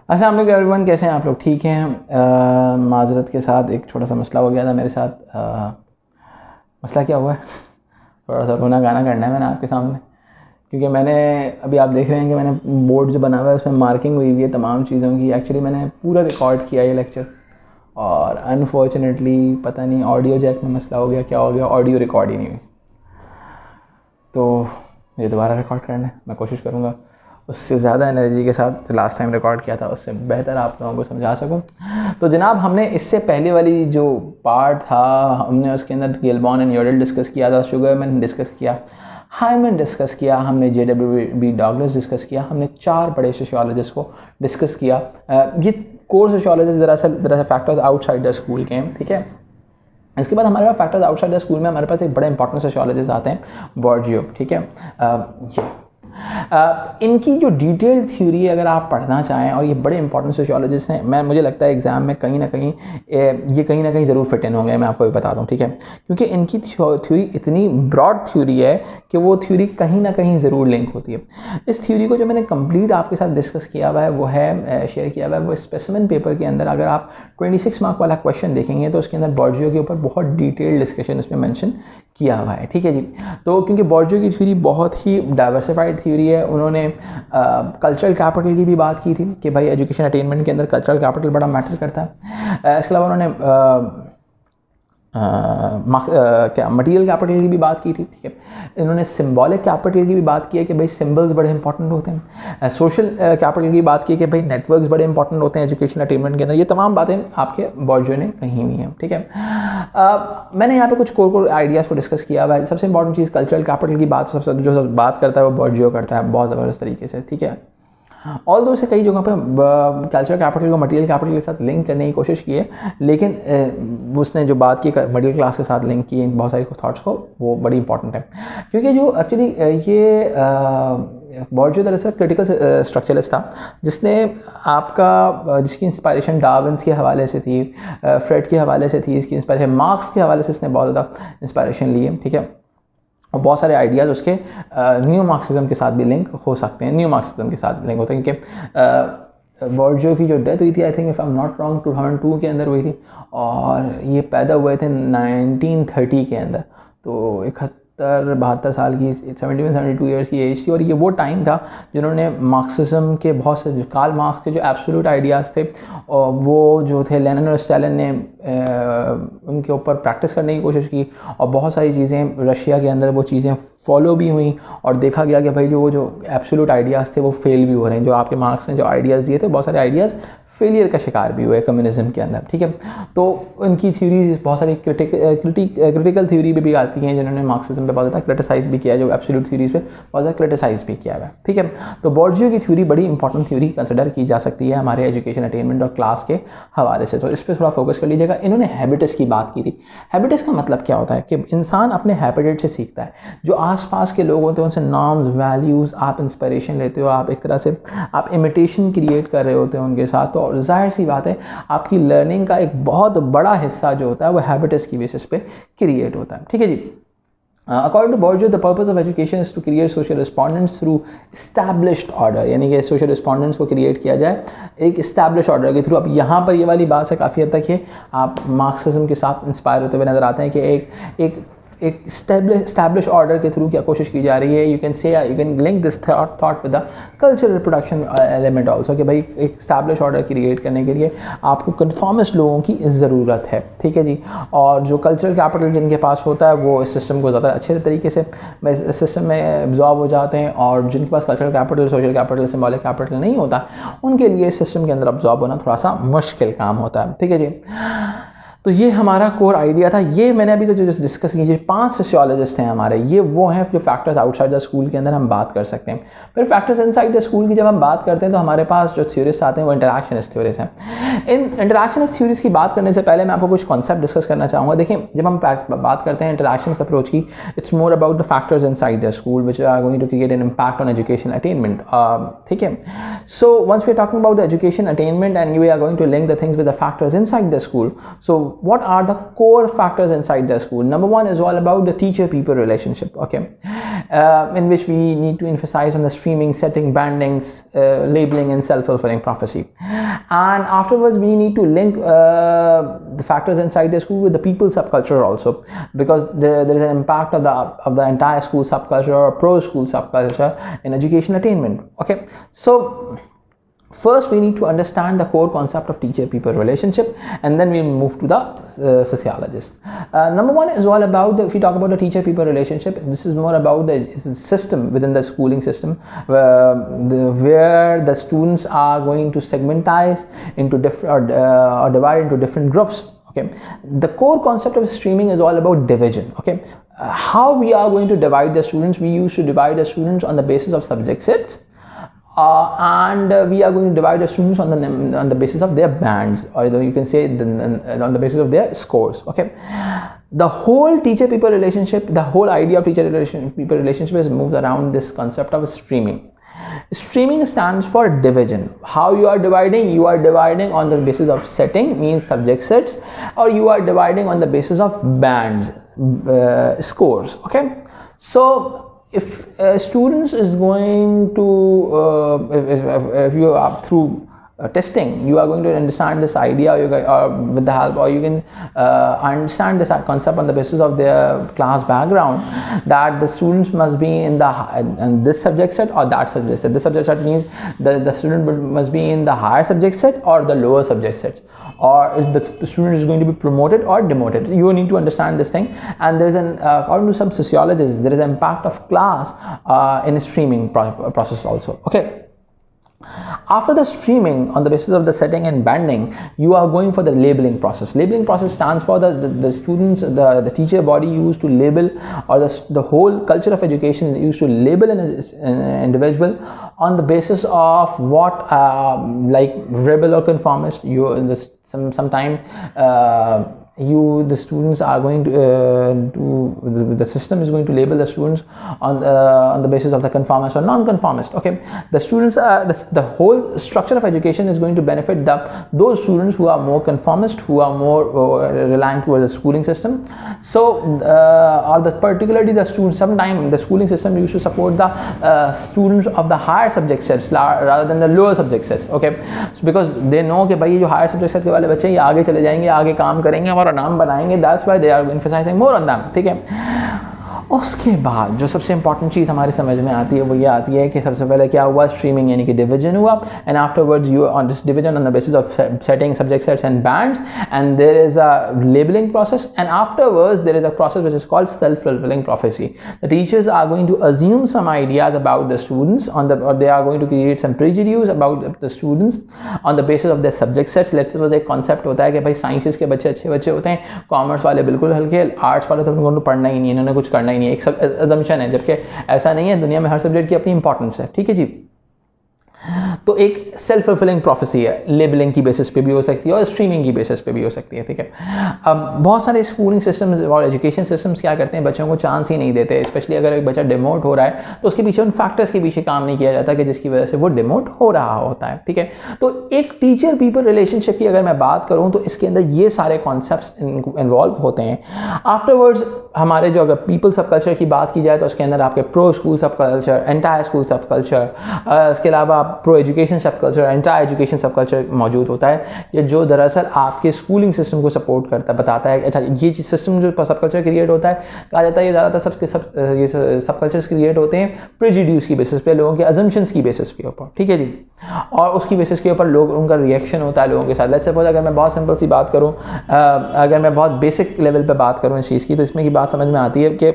अस्सलाम वालेकुम एवरीवन, कैसे हैं आप लोग? ठीक हैं? माजरत के साथ एक छोटा सा मसला हो गया था मेरे साथ। मसला क्या हुआ है? थोड़ा सा रोना गाना करना है मैंने आपके सामने, क्योंकि मैंने अभी आप देख रहे हैं कि मैंने बोर्ड जो बना हुआ है उसमें मार्किंग हुई हुई है तमाम चीज़ों की। एक्चुअली मैंने पूरा रिकॉर्ड किया ये लेक्चर, और अनफॉर्चुनेटली पता नहीं ऑडियो जैक में मसला हो गया, क्या हो गया, ऑडियो रिकॉर्ड ही नहीं हुई। तो ये दोबारा रिकॉर्ड करना है, मैं कोशिश करूँगा उससे ज़्यादा एनर्जी के साथ जो लास्ट टाइम रिकॉर्ड किया था उससे बेहतर आप लोगों को समझा सकूं। तो जनाब, हमने इससे पहले वाली जो पार्ट था हमने उसके अंदर गिलबॉर्न एंड योडेल डिस्कस किया था, शुगरमैन डिस्कस किया, हाइमन डिस्कस किया, हमने JW डॉगलस डिस्कस किया, हमने 4 बड़े सोशियोलॉजिस्ट को डिस्कस किया। ये कोर सोशियोलॉजिस्ट दरअसल फैक्टर्स आउटसाइड द स्कूल के हैं, ठीक है। इसके बाद हमारे पास फैक्टर्स आउटसाइड द स्कूल में हमारे पास एक बड़े इंपॉर्टेंट सोशियोलॉजिस्ट आते हैं, बोर्जियो, ठीक है। ये इनकी जो डिटेल थ्योरी अगर आप पढ़ना चाहें, और ये बड़े इंपॉर्टेंट सोशियोलॉजिस्ट हैं, मुझे लगता है एग्ज़ाम में कहीं ना कहीं ज़रूर फिट इन होंगे, मैं आपको भी बता दूं, ठीक है। क्योंकि इनकी थ्योरी इतनी ब्रॉड थ्योरी है कि वो थ्योरी कहीं ना कहीं ज़रूर लिंक होती है। इस थ्योरी को जो मैंने कंप्लीट आपके साथ डिस्कस किया हुआ है वो है शेयर किया हुआ है वो स्पेसिमेन पेपर के अंदर। अगर आप 26 मार्क वाला क्वेश्चन देखेंगे तो उसके अंदर बोर्जियो के ऊपर बहुत डिटेल डिस्कशन उसमें मेंशन किया हुआ है, ठीक है जी। तो क्योंकि बोर्जियो की थ्योरी बहुत ही डाइवर्सिफाइड थ्योरी है, उन्होंने कल्चरल कैपिटल की भी बात की थी कि भाई एजुकेशन अटेनमेंट के अंदर कल्चरल कैपिटल बड़ा मैटर करता है। इसके अलावा उन्होंने क्या मटीरियल कैपिटल की भी बात की थी, ठीक है। इन्होंने सिंबॉलिक कैपिटल की भी बात की है कि भाई सिंबल्स बड़े इंपॉर्टेंट होते हैं। सोशल कैपिटल की बात की है कि भाई नेटवर्क्स बड़े इंपॉर्टेंट होते हैं एजुकेशन अटेनमेंट के अंदर। ये तमाम बातें आपके बोर्जियो ने कही हुई हैं, ठीक है। मैंने यहाँ पे कुछ कोर आइडियाज़ को डिस्कस किया हुआ है। सबसे इंपॉर्टेंट चीज़ कल्चरल कैपिटल की बात जो बात करता है वो बोर्जियो करता है बहुत ज़बरदस्त तरीके से, ठीक है। ऑल दो से कई जगहों पे कल्चरल कैपिटल को मटेरियल कैपिटल के साथ लिंक करने की कोशिश की है, लेकिन उसने जो बात की मिडिल क्लास के साथ लिंक की है बहुत सारी थॉट्स को, वो बड़ी इंपॉर्टेंट है। क्योंकि जो एक्चुअली ये बोर्जियो दरअसल क्रिटिकल स्ट्रक्चरलिस्ट था, जिसकी इंस्पायरेशन डार्विन्स के हवाले से थी, फ्रेड के हवाले से थी, इसकी इंस्पायरेशन मार्क्स के हवाले से इसने बहुत ज़्यादा इंस्पायरेशन ली है, ठीक है। और बहुत सारे आइडियाज़ उसके न्यू मार्क्सिज्म के साथ भी लिंक हो सकते हैं, न्यू मार्क्सिज्म के साथ लिंक होते हैं, क्योंकि बोर्जियो की जो डेथ हुई थी, I think if I am not wrong 2002 के अंदर हुई थी, और ये पैदा हुए थे 1930 के अंदर। तो 72 साल की, 72 ईयर्स की एज थी, और ये वो टाइम था जिन्होंने मार्क्सिज्म के बहुत से कार्ल मार्क्स के जो एब्सोल्यूट आइडियाज़ थे, और वो जो थे लेनिन और स्टालिन ने उनके ऊपर प्रैक्टिस करने की कोशिश की, और बहुत सारी चीज़ें रशिया के अंदर वो चीज़ें फॉलो भी हुई, और देखा गया कि भाई जो एब्सोल्यूट आइडियाज़ थे वो फेल भी हो रहे हैं। जो आपके मार्क्स ने जो आइडियाज़ दिए थे, बहुत सारे आइडियाज़ फेलियर का शिकार भी हुए कम्युनिज्म के अंदर, ठीक है। तो उनकी थ्योरीज बहुत सारी क्रिटिकल थ्योरी भी आती हैं जिन्होंने मार्क्सिज्म पे बहुत ज़्यादा क्रिटिसाइज़ भी किया, जो एब्सोल्यूट थ्योरीज पे बहुत ज़्यादा क्रिटिसाइज़ भी किया हुआ है, ठीक है। तो बोर्जियो की थ्योरी बड़ी इंपॉर्टेंट थ्योरी कंसिडर की जा सकती है हमारे एजुकेशन अटेनमेंट और क्लास के हवाले से, तो इस पर थोड़ा फोकस कर लीजिएगा। इन्होंने हैबिटस की बात की थी। हैबिटस का मतलब क्या होता है कि इंसान अपने हैबिटेट से सीखता है। जो आसपास के लोग होते हैं उनसे नॉर्म्स, वैल्यूज़, आप इंस्पिरेशन लेते हो, आप एक तरह से आप इमिटेशन क्रिएट कर रहे होते हैं उनके साथ। तो और जाहिर सी बात है आपकी लर्निंग का एक बहुत बड़ा हिस्सा जो होता है वो हैबिट्स की बेसिस पे क्रिएट होता है, ठीक है जी। According to Bourdieu, the purpose of education is to create social respondents through established order, यानी कि सोशल रिस्पॉन्डेंट्स को क्रिएट किया जाए एक इस्टेब्लिश ऑर्डर के थ्रू। अब यहाँ पर ये वाली बात से काफ़ी हद तक ये आप मार्क्सिज्म के साथ इंस्पायर होते हुए नज़र आते हैं कि एक स्टैब्लिश ऑर्डर के थ्रू क्या कोशिश की जा रही है। You can link this thought with the cultural production element also, कि भाई एक स्टैब्लिश ऑर्डर क्रिएट करने के लिए आपको कन्फॉर्मिस्ट लोगों की ज़रूरत है, ठीक है जी। और जो कल्चरल कैपिटल जिनके पास होता है वो इस सिस्टम को ज़्यादा अच्छे तरीके से इस सिस्टम में एब्जॉर्ब हो जाते हैं, और जिनके पास cultural capital, social capital, symbolic capital नहीं होता उनके लिए इस सिस्टम के अंदर एब्जॉर्ब होना थोड़ा सा मुश्किल काम होता है, ठीक है जी। तो ये हमारा कोर आइडिया था। ये मैंने अभी तो जो डिस्कस किए 5 सोशियोलॉजिस्ट हैं हमारे, ये वो हैं जो फैक्टर्स आउटसाइड द स्कूल के अंदर हम बात कर सकते हैं। फिर फैक्टर्स इनसाइड द स्कूल की जब हम बात करते हैं तो हमारे पास जो थ्योरिस्ट आते हैं वो इंटरैक्शनिस्ट थ्योरिस्ट हैं। इन इंटरैक्शनिस्ट थ्योरीज की बात करने से पहले मैं आपको कुछ कॉन्सेप्ट डिस्कस करना चाहूँगा। देखिए, जब हम बात करते हैं इंटरैक्शनिस्ट अप्रोच की, it's more about the factors inside the school which are going to create an impact on education attainment, ठीक है। So once we are talking about the education attainment and we are going to link the things with the factors inside the school, so what are the core factors inside the school? Number one is all about the teacher-people relationship, okay, in which we need to emphasize on the streaming, setting, bandings, labeling, and self-fulfilling prophecy. And afterwards, we need to link the factors inside the school with the people subculture also, because there is an impact of the entire school subculture or pro-school subculture in education attainment. Okay, so first we need to understand the core concept of teacher-people relationship, and then we move to the sociologist. Number one is all about if we talk about the teacher-people relationship, this is more about the system within the schooling system, where the students are going to segmentize into different or divide into different groups. Okay, the core concept of streaming is all about division. Okay, how we are going to divide the students? We used to divide the students on the basis of subject sets. And we are going to divide the students on the basis of their bands, or you can say on the basis of their scores. Okay, the whole teacher-people relationship, the whole idea of teacher-people relationship is moved around this concept of streaming. Streaming stands for division. How you are dividing? You are dividing on the basis of setting, means subject sets, or you are dividing on the basis of bands, scores. Okay, so if students is going to if you are through testing, you are going to understand this idea with the help, or you can understand this concept on the basis of their class background, that the students must be in this subject set or that subject set. This subject set means the student must be in the higher subject set or the lower subject set, or if the student is going to be promoted or demoted. You need to understand this thing. And there is according to some sociologists, there is an impact of class in streaming process also. Okay, after the streaming on the basis of the setting and banding, you are going for the labeling process. Labeling process stands for the students, the teacher body used to label, or the whole culture of education used to label an individual on the basis of what like rebel or conformist. Sometime the students are going to the system is going to label the students on the basis of the conformist or non-conformist. Okay, the students the whole structure of education is going to benefit those students who are more conformist, who are more reliant towards the schooling system. So or particularly the students, sometimes the schooling system used to support the students of the higher subject sets rather than the lower subject sets. Okay, so because they know कि भाई ये जो higher subject set के वाले बच्चे ये आगे चले जाएंगे, आगे काम करेंगे और नाम बनाएंगे, that's why they are emphasizing more on them. ठीक है, उसके बाद जो सबसे इंपॉर्टेंट चीज़ हमारे समझ में आती है वो ये आती है कि सबसे पहले क्या हुआ, स्ट्रीमिंग यानी कि डिवीजन हुआ, and afterwards you on this division on the basis of setting subject sets and bands, and there is a labelling process, and afterwards there is a process which is called self fulfilling prophecy. The teachers are going to assume some ideas about the students और they are going to create some prejudices about the students on the basis of their subject sets. Let's suppose एक concept होता है कि भाई sciences के बच्चे अच्छे बच्चे होते हैं, कॉमर्स वाले बिल्कुल हल्के, आर्ट्स वाले तो उनको पढ़ना ही नहीं है, इन्होंने कुछ करना ही नहीं है, एक है, जबकि ऐसा नहीं है. दुनिया में हर सब्जेक्ट की अपनी इंपॉर्टेंस है. ठीक है जी, तो एक सेल्फ फुलफिलिंग प्रोफेसी है, लेबलिंग की बेसिस पे भी हो सकती है और स्ट्रीमिंग की बेसिस पे भी हो सकती है. ठीक है, अब बहुत सारे स्कूलिंग सिस्टम्स और एजुकेशन सिस्टम्स क्या करते हैं, बच्चों को चांस ही नहीं देते. स्पेशली अगर एक बच्चा डिमोट हो रहा है तो उसके पीछे उन फैक्टर्स के पीछे काम नहीं किया जाता कि जिसकी वजह से वो डिमोट हो रहा होता है. ठीक है, तो एक टीचर पीपल रिलेशनशिप की अगर मैं बात करूँ तो इसके अंदर ये सारे कॉन्सेप्ट्स इन्वॉल्व होते हैं. आफ्टरवर्ड्स हमारे जो अगर पीपल सब कल्चर की बात की जाए तो उसके अंदर आपके प्रो स्कूल सब कल्चर, एंटायर स्कूल सब कल्चर, इसके अलावा प्रो एजुकेशन सब कल्चर, एंटायर एजुकेशन सब कल्चर मौजूद होता है. ये जो दरअसल आपके स्कूलिंग सिस्टम को सपोर्ट करता है, बताता है अच्छा ये सिस्टम जो सब कल्चर क्रिएट होता है, कहा जाता है ये ज़्यादातर ये सब कल्चर्स क्रिएट होते हैं प्रेजुड्यूस की बेसिस पे, लोगों के अजम्पशंस की बेसिस पे ऊपर. ठीक है जी, और उसकी बेसिस के ऊपर लोग उनका रिएक्शन होता है लोगों के साथ. लेट्स सपोज अगर मैं बहुत सिंपल सी बात करूँ, अगर मैं बहुत बेसिक लेवल पे बात करूँ इस चीज़ की, तो इसमें की बात समझ में आती है कि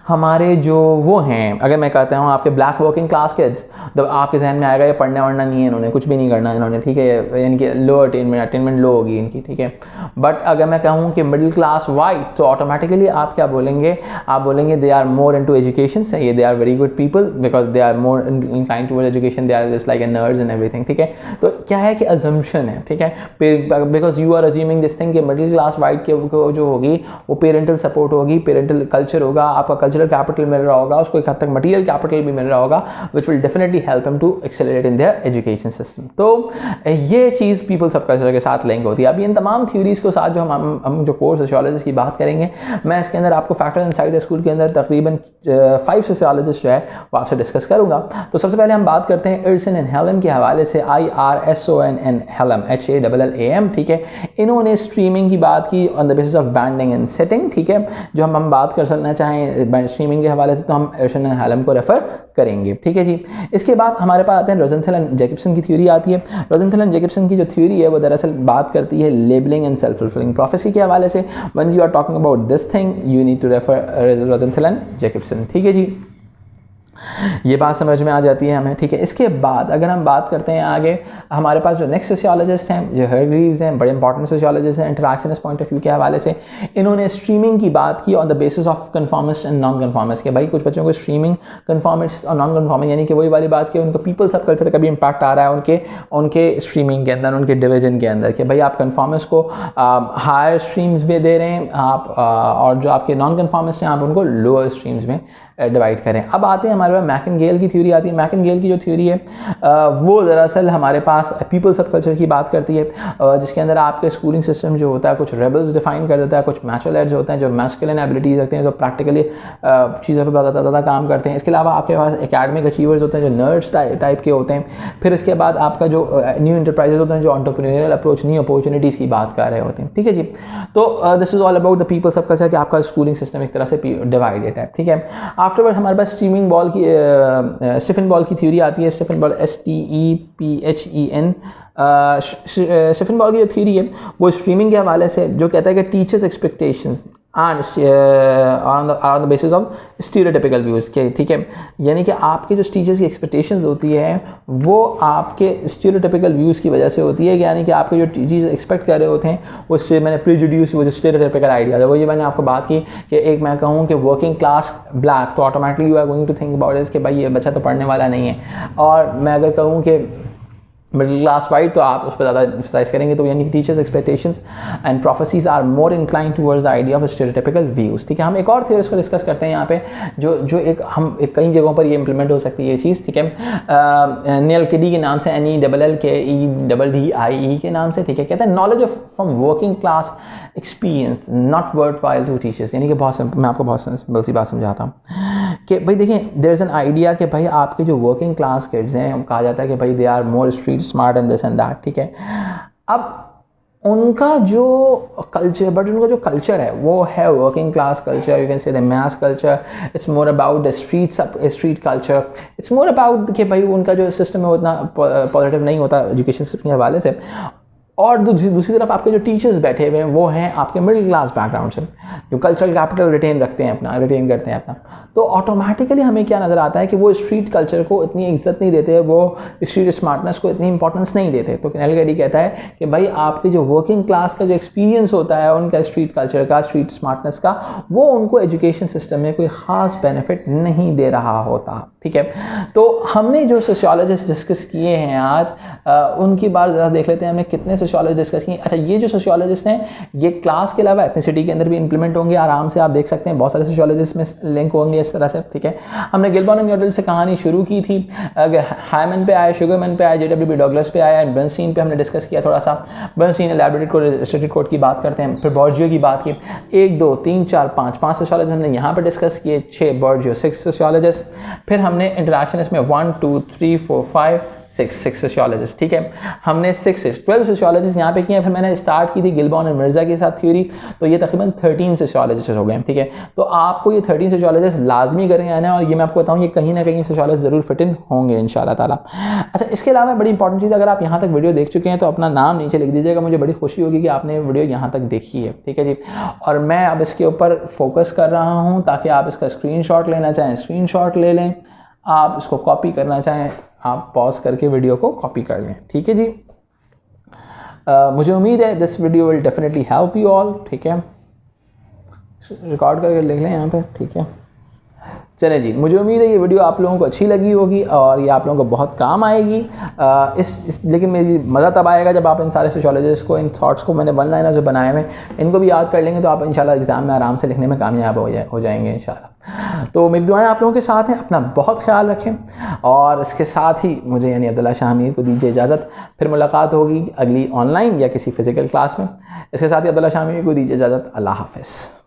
हमारे जो वो हैं, अगर मैं कहता हूँ आपके ब्लैक वर्किंग क्लास किड्स, तो आपके जहन में आएगा ये पढ़ने वढ़ना नहीं है, इन्होंने कुछ भी नहीं करना इन्होंने. ठीक है, यानी कि लो अटेनमेंट लो होगी इनकी. ठीक है, बट अगर मैं कहूँ कि मिडिल क्लास वाइट, तो ऑटोमेटिकली आप क्या बोलेंगे, आप बोलेंगे they are more into education. सही है, they are very good people because they are more inclined towards education, they are just like a nerds and everything. ठीक है, तो क्या है कि अजम्पशन है. ठीक है, because you are assuming this thing कि मिडिल क्लास वाइट के जो होगी वो पेरेंटल सपोर्ट होगी, पेरेंटल कल्चर होगा, आपका कल्चरल कैपिटल मिल रहा होगा, उसको एक हद तक मटीरियल कैपिटल भी मिल रहा होगा, which will definitely definitely help him to accelerate in their education system. तो ये चीज़ पीपल सब कल्चर के साथ लिंक होती है। अब इन तमाम थ्योरीज़ को साथ जो हम जो कोर सोशियोलॉजिस्ट की बात करेंगे, मैं इसके अंदर आपको फैक्टर इनसाइड स्कूल के अंदर तकरीबन 5 सोशियोलॉजिस्ट जो है वो आपसे डिस्कस करूँगा। तो सबसे पहले हम बात करते हैं इर्सन एंड हेलम के हवाले से, IRSON एंड हेलम, HALLAM, ठीक है। इन्होंने स्ट्रीमिंग की बात की on the basis of banding and setting, ठीक है। जो हम बात कर सकना चाहें स्ट्रीमिंग के हवाले से तो हम इर्सन एंड हेलम को रेफर करेंगे, ठीक है जी। इसके बाद हमारे पास आते हैं रोजेंथल एंड जैकबसन की थ्योरी आती है। रोजेंथल एंड जैकबसन की जो थ्योरी है वो दरअसल बात करती है labelling and self fulfilling prophecy के हवाले से। When you are talking about this thing you need to refer Rosenthal and Jacobson, ठीक है जी। ये बात समझ में आ जाती है हमें, ठीक है। इसके बाद अगर हम बात करते हैं आगे, हमारे पास जो नेक्स्ट सोशियोलॉजिस्ट हैं जो हार्ग्रीव्स हैं, बड़े इंपॉर्टेंट सोशियोलॉजिस्ट हैं इंटरैक्शनिस्ट पॉइंट ऑफ व्यू के हवाले से। इन्होंने स्ट्रीमिंग की बात की on the basis of conformist and non conformist के भाई कुछ बच्चों को स्ट्रीमिंग कन्फॉर्मिस्ट और नॉन कन्फॉर्मिंग यानी कि वही वाली बात की उनका पीपल सब कल्चर का भी इम्पैक्ट आ रहा है उनके स्ट्रीमिंग के अंदर, उनके डिवीजन के अंदर कि भाई आप कन्फॉर्मिस्ट को हायर स्ट्रीम्स में दे रहे हैं आप, और जो आपके नॉन कन्फॉर्मिस्ट हैं आप उनको लोअर स्ट्रीम्स में डिवाइड करें। अब आते हैं हमारे पास मैकन-गेल की थ्योरी आती है। मैकन-गेल की जो थ्योरी है वो दरअसल हमारे पास पीपल सब कल्चर की बात करती है, जिसके अंदर आपके स्कूलिंग सिस्टम जो होता है कुछ रेबल्स डिफाइन कर देता है, कुछ मैचुअल एड्स होते हैं जो मैस्कुलिन एबिलिटीज़ रखते हैं, जो प्रैक्टिकली चीज़ों पर ज़्यादा काम करते हैं। इसके अलावा आपके पास एकेडमिक अचीवर्स होते हैं जो नर्ड्स टाइप के होते हैं। फिर इसके बाद आपका जो न्यू इंटरप्राइजेज होते हैं जो एंटरप्रेन्योरियल अप्रोच, न्यू अपॉर्चुनिटीज़ की बात कर रहे होते हैं, ठीक है जी। तो this is all about the people सब कल्चर कि आपका स्कूलिंग सिस्टम एक तरह से डिवाइडेड है, ठीक है। आफ्टरवर्ड हमारे पास स्ट्रीमिंग बॉल की स्टीफन बॉल की थ्योरी आती है। Stephen Ball STEPHEN। Stephen Ball की जो थ्योरी है वो स्ट्रीमिंग के हवाले से जो कहता है कि teachers expectations on the basis of stereotypical views के, ठीक है। यानी कि आपके जो टीचर्स की एक्सपेक्टेशंस होती है वो आपके स्टीरियोटाइपिकल व्यूज़ की वजह से होती है, यानी कि आपके जो टीचर्स एक्सपेक्ट कर रहे होते हैं वो मैंने प्रीजुड्यूस वो जो स्टीरियोटाइपिकल आइडियाज है वो ये मैंने आपको बात की कि एक मैं कहूँ कि वर्किंग क्लास ब्लैक तो automatically you are going to think about इस कि भाई ये बच्चा तो पढ़ने वाला नहीं है, और मैं अगर कहूँ कि मिडिल क्लास वाइट तो आप उस पर ज़्यादा एम्फसाइज करेंगे। तो यानी कि teachers expectations and prophecies are more incline towards the idea of stereotypical views, ठीक है। हम एक और थ्योरी को डिस्कस करते हैं यहाँ पे जो एक कई जगहों पर ये इंप्लीमेंट हो सकती है ये चीज़, ठीक है। नील केडी के नाम से NELLKEDDIE के नाम से, ठीक है। कहते हैं knowledge from working class experience not worthwhile to teachers, यानी कि मैं आपको बहुत सिंपल सी बात समझाता हूँ कि भाई देखिए देयर इज़ एन आइडिया कि भाई आपके जो वर्किंग क्लास किड्स हैं कहा जाता है कि भाई they are more street smart and this and that, ठीक है। अब उनका जो कल्चर है वो है working class culture, you can say the mass culture, it's more about the street culture, it's more about कि भाई उनका जो सिस्टम है वो इतना पॉजिटिव नहीं होता एजुकेशन सिस्टम के हवाले से। और दूसरी तरफ आपके जो टीचर्स बैठे हुए हैं वो हैं आपके मिडिल क्लास बैकग्राउंड से जो कल्चरल कैपिटल रिटेन करते हैं अपना। तो ऑटोमेटिकली हमें क्या नज़र आता है कि वो स्ट्रीट कल्चर को इतनी इज्जत नहीं देते, वो स्ट्रीट स्मार्टनेस को इतनी इंपॉर्टेंस नहीं देते। तो नील केडी कहता है कि भाई आपके जो वर्किंग क्लास का जो एक्सपीरियंस होता है उनका स्ट्रीट कल्चर का, स्ट्रीट स्मार्टनेस का, वो उनको एजुकेशन सिस्टम में कोई ख़ास बेनिफिट नहीं दे रहा होता, ठीक है। तो हमने जो सोशियोलॉजिस्ट डिस्कस किए हैं आज उनकी बात ज़रा देख लेते हैं, हमने कितने सोशियोलॉजिस्ट डिस्कस किए। अच्छा, ये जो सोशियोलॉजिस्ट हैं ये क्लास के अलावा एथनिसिटी के अंदर भी इंप्लीमेंट होंगे, आराम से आप देख सकते हैं बहुत सारे सोशियोलॉजिस्ट में लिंक होंगे इस तरह से, ठीक है। हमने गिलबॉर्न एंड न्यूटन से कहानी शुरू की थी, हायमन पे आए, शुगरमैन पे आए, JW डगलस पे आए, एंड बर्नस्टीन पे हमने डिस्कस किया थोड़ा सा। Bernstein elaborated code, restricted code की बात करते हैं, फिर बॉर्जियो की बात की। 1 2 3 4 5 सोशियोलॉजिस्ट हमने यहाँ पे डिस्कस किए, 6 बॉर्जियो, 6 सोशियोलॉजिस्ट। फिर हमने इंटरैक्शन इसमें 1 2 3 4 5 6 सोशियोलॉजिस्ट, ठीक है। हमने 12 सोशियोलॉजिस्ट यहाँ पे किए। फिर मैंने स्टार्ट की थी गिलबॉर्न और मिर्ज़ा के साथ थ्योरी, तो ये तकरीबन 13 सोशियोलॉजिस्ट हो गए, ठीक है। तो आपको ये 13 सोशियोलॉजिस्ट लाजमी करें आना, और ये मैं आपको बताऊँ ये कहीं ना कहीं सोशियोलॉजिस्ट ज़रूर फिट इन होंगे इंशाल्लाह ताला। अच्छा, इसके अलावा बड़ी इंपॉर्टेंट चीज़, अगर आप यहाँ तक वीडियो देख चुके हैं तो अपना नाम नीचे लिख दीजिएगा, मुझे बड़ी खुशी होगी कि आपने वीडियो यहाँ तक देखी है, ठीक है जी। और मैं अब इसके ऊपर फोकस कर रहा हूँ ताकि आप इसका स्क्रीनशॉट लेना चाहें स्क्रीनशॉट ले लें, आप इसको कॉपी करना चाहें आप पॉज करके वीडियो को कॉपी कर लें, ठीक है जी। मुझे उम्मीद है this video will definitely help you all, ठीक है। रिकॉर्ड करके लिख लें यहाँ पे, ठीक है। चलें जी, मुझे उम्मीद है ये वीडियो आप लोगों को अच्छी लगी होगी और ये आप लोगों को बहुत काम आएगी। लेकिन मेरी मज़ा तब आएगा जब आप इन सारे सोशियोलॉजिस्ट को, इन थॉट्स को, मैंने वन लाइनर जो बनाए हुए इनको भी याद कर लेंगे तो आप इंशाल्लाह एग्ज़ाम में आराम से लिखने में कामयाब हो जाएंगे इंशाल्लाह। तो मेरी दुआएं आप लोगों के साथ हैं, अपना बहुत ख्याल रखें और इसके साथ ही मुझे यानी अब्दुल्ला शाह हमीर को दीजिए इजाज़त। फिर मुलाकात होगी अगली ऑनलाइन या किसी फ़िज़िकल क्लास में। इसके साथ ही अब्दुल्ला शाह हमीर को दीजिए इजाज़त। अल्लाह हाफ़िज़।